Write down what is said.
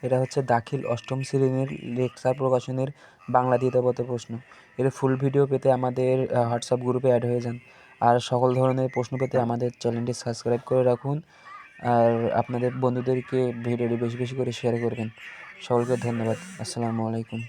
এটা হচ্ছে দাখিল অষ্টম শ্রেণীর লেকচার প্রকাশনের বাংলা দ্বিতীয় পত্রের প্রশ্ন। এর ফুল ভিডিও পেতে আমাদের হোয়াটসঅ্যাপ গ্রুপে অ্যাড হয়ে যান। আর সকল ধরনের প্রশ্ন পেতে আমাদের চ্যানেলটি সাবস্ক্রাইব করে রাখুন। আর আপনাদের বন্ধুদেরকে ভিডিওটি বেশি বেশি করে শেয়ার করবেন। সকলকে ধন্যবাদ। আসসালামু আলাইকুম।